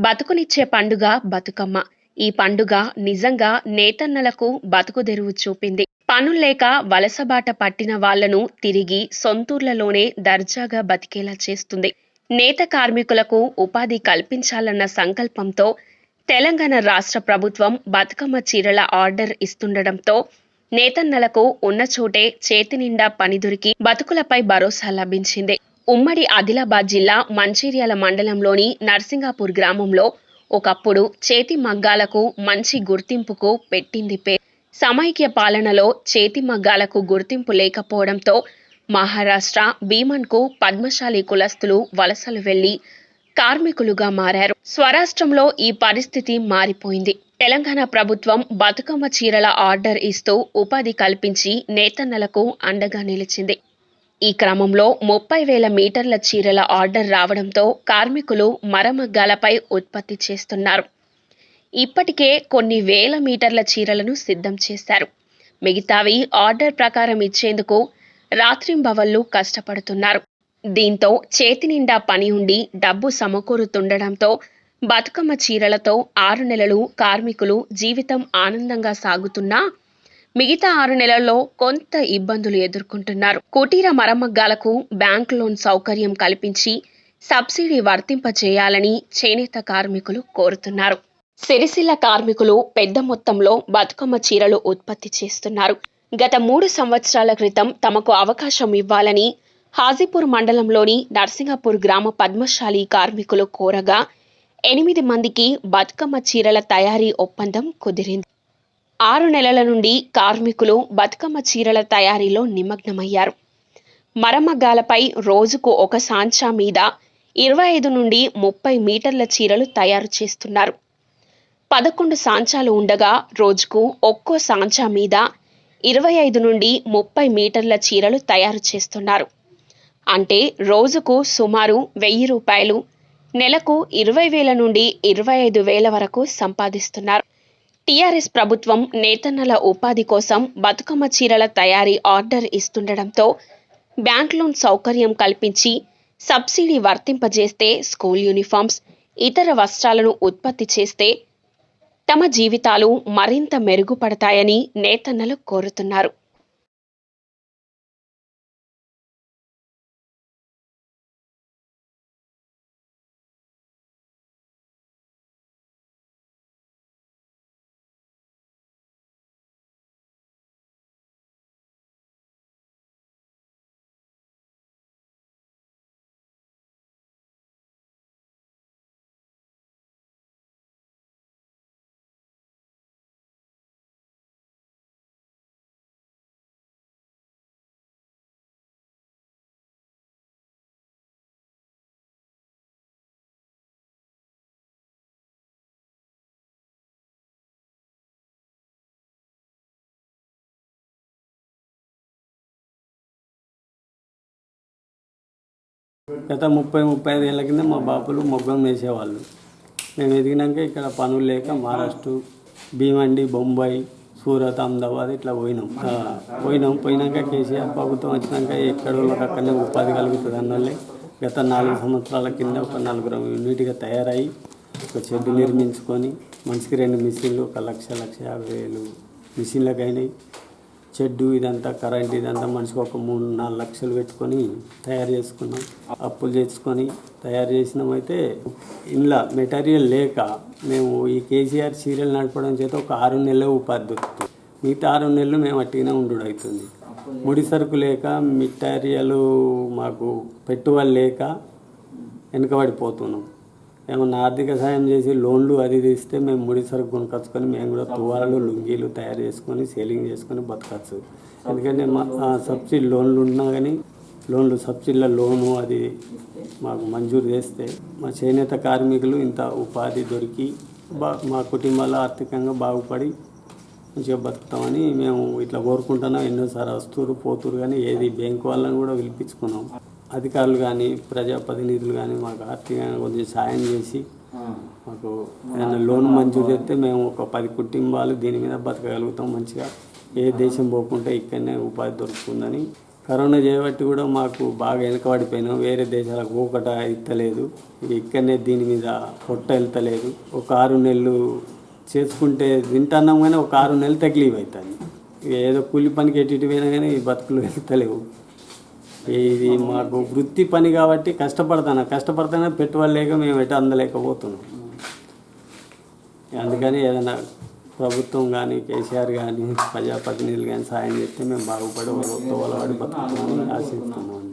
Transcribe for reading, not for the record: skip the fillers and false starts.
బతుకునిచ్చే పండుగ బతుకమ్మ. ఈ పండుగ నిజంగా నేతన్నలకు బతుకుదెరువు చూపింది. పనుల్లేక వలసబాట పట్టిన వాళ్లను తిరిగి సొంతూర్లలోనే దర్జాగా బతికేలా చేస్తుంది. నేత కార్మికులకు ఉపాధి కల్పించాలన్న సంకల్పంతో తెలంగాణ రాష్ట్ర ప్రభుత్వం బతుకమ్మ చీరల ఆర్డర్ ఇస్తుండటంతో నేతన్నలకు ఉన్న చోటే చేతినిండా పని దొరికి బతుకులపై భరోసా లభించింది. ఉమ్మడి ఆదిలాబాద్ జిల్లా మంచిర్యాల మండలంలోని నర్సింగాపూర్ గ్రామంలో ఒకప్పుడు చేతి మగ్గాలకు మంచి గుర్తింపుకు పెట్టింది పేరు. సమైక్య పాలనలో చేతి మగ్గాలకు గుర్తింపు లేకపోవడంతో మహారాష్ట్ర భీమన్కు పద్మశాలి కులస్తులు వలసలు వెళ్లి కార్మికులుగా మారారు. స్వరాష్ట్రంలో ఈ పరిస్థితి మారిపోయింది. తెలంగాణ ప్రభుత్వం బతుకమ్మ చీరల ఆర్డర్ ఇస్తూ ఉపాధి కల్పించి నేతన్నలకు అండగా నిలిచింది. ఈ క్రమంలో 30,000 మీటర్ల చీరల ఆర్డర్ రావడంతో కార్మికులు మరమగ్గాలపై ఉత్పత్తి చేస్తున్నారు. ఇప్పటికే కొన్ని వేల మీటర్ల చీరలను సిద్ధం చేశారు. మిగతావి ఆర్డర్ ప్రకారం ఇచ్చేందుకు రాత్రింబవళ్లు కష్టపడుతున్నారు. దీంతో చేతినిండా పని ఉండి డబ్బు సమకూరుతుండడంతో బతుకమ్మ చీరలతో 6 నెలలు కార్మికులు జీవితం ఆనందంగా సాగుతున్నా మిగతా 6 నెలల్లో కొంత ఇబ్బందులు ఎదుర్కొంటున్నారు. కుటీర మరమగ్గాలకు బ్యాంక్ లోన్ సౌకర్యం కల్పించి సబ్సిడీ వర్తింపచేయాలని చేనేత కార్మికులు కోరుతున్నారు. సిరిసిల్ల కార్మికులు పెద్ద మొత్తంలో బతుకమ్మ చీరలు ఉత్పత్తి చేస్తున్నారు. గత 3 సంవత్సరాల క్రితం తమకు అవకాశం ఇవ్వాలని హాజీపూర్ మండలంలోని నర్సింగాపూర్ గ్రామ పద్మశాలి కార్మికులు కోరగా 8 మందికి బతుకమ్మ చీరల తయారీ ఒప్పందం కుదిరింది. 6 నెలల నుండి కార్మికులు బతుకమ్మ చీరల తయారీలో నిమగ్నమయ్యారు. మరమగ్గాలపై రోజుకు ఒక సాంచా మీద 25 నుండి 30 మీటర్ల చీరలు తయారు చేస్తున్నారు. 11 సాంచాలు ఉండగా రోజుకు ఒక్కో సాంచా మీద 25 నుండి 30 మీటర్ల చీరలు తయారు చేస్తున్నారు. అంటే రోజుకు సుమారు 1,000 రూపాయలు, నెలకు 20,000 నుండి 25,000 వరకు సంపాదిస్తున్నారు. టీఆర్ఎస్ ప్రభుత్వం నేతన్నల ఉపాధి కోసం బతుకమ్మ చీరల తయారీ ఆర్డర్ ఇస్తుండటంతో బ్యాంక్ లోన్ సౌకర్యం కల్పించి సబ్సిడీ వర్తింపజేస్తే స్కూల్ యూనిఫామ్స్, ఇతర వస్త్రాలను ఉత్పత్తి చేస్తే తమ జీవితాలు మరింత మెరుగుపడతాయని నేతన్నలు కోరుతున్నారు. గత 30-35 ఏళ్ళ కింద మా బాపులు మొగ్గం వేసేవాళ్ళు. మేము ఎదిగినాక ఇక్కడ పనులు లేక మహారాష్ట్ర, భీమండి, బొంబాయి, సూరత్, అహ్మదాబాద్ ఇట్లా పోయినాక కేసీఆర్ ప్రభుత్వం వచ్చినాక ఎక్కడోళ్ళకి అక్కడనే ఉపాధి కలుగుతుంది అన్నోళ్ళే గత 4 సంవత్సరాల కింద ఒక 4 యూనిట్గా తయారయ్యి ఒక షెడ్ నిర్మించుకొని మనిషికి 2 మిషన్లు 1,50,000 మిషన్లకు అయినాయి. షెడ్డు ఇదంతా కరెంట్ ఇదంతా మనిషికి ఒక 3-4 లక్షలు పెట్టుకొని తయారు చేసుకున్నాం. అప్పులు చేసుకొని తయారు చేసినామైతే ఇంట్లో మెటీరియల్ లేక మేము ఈ కేసీఆర్ సీరియల్ నడపడం చేత ఒక 6 నెలలు ఉపాధి దొరుకుతుంది. మిగతా 6 నెలలు మేము అట్టిగానే ఉండు అవుతుంది. ముడి సరుకు లేక మెటీరియల్ మాకు పెట్టుబడి లేక వెనుకబడిపోతున్నాం. ఏమన్నా ఆర్థిక సాయం చేసి లోన్లు అది తీస్తే మేము ముడి సరుకు కొనుకొచ్చుకొని మేము కూడా తువాలు, లుంగీలు తయారు చేసుకొని సేలింగ్ చేసుకొని బతకచ్చు. ఎందుకంటే మా సబ్సిడీ లోన్లు ఉన్నా కానీ సబ్సిడీల లోను అది మాకు మంజూరు చేస్తే మా చేనేత కార్మికులు ఇంత ఉపాధి దొరికి మా కుటుంబాలు ఆర్థికంగా బాగుపడి మంచిగా బతుకుతామని మేము ఇట్లా కోరుకుంటున్నాం. ఎన్నోసార్లు వస్తురు పోతురు కానీ ఏది బ్యాంకు వాళ్ళని కూడా పిలిపించుకున్నాం. అధికారులు కానీ ప్రజాప్రతినిధులు కానీ మాకు ఆర్థికంగా కొంచెం సాయం చేసి మాకు ఏదైనా లోన్ మంజూరు చేస్తే మేము ఒక 10 కుటుంబాలు దీని మీద బతకగలుగుతాం. మంచిగా ఏ దేశం పోకుండా ఇక్కడనే ఉపాధి దొరుకుతుందని కరోనా చేయబట్టి కూడా మాకు బాగా వెనకబడిపోయినాం. వేరే దేశాలకు పోకట ఇస్తలేదు, ఇక్కడనే దీని మీద పొట్ట వెళ్తలేదు. ఒక 6 నెలలు చేసుకుంటే తింటున్నాం కానీ ఒక 6 నెలలు తగిలివ్ అవుతుంది. ఏదో కూలి పనికి ఎటు పోయినా కానీ ఈ బతుకులు వెళ్తలేవు. ఇది మాకు వృత్తి పని కాబట్టి కష్టపడుతున్నా పెట్టుబడి లేక మేము ఎటు అందలేకపోతున్నాం. అందుకని ఏదైనా ప్రభుత్వం కానీ కేసీఆర్ కానీ ప్రజాప్రతినిధులు కానీ సాయం చేస్తే మేము బాగుపడి వాళ్ళ బతుకుతామని ఆశిస్తున్నాం.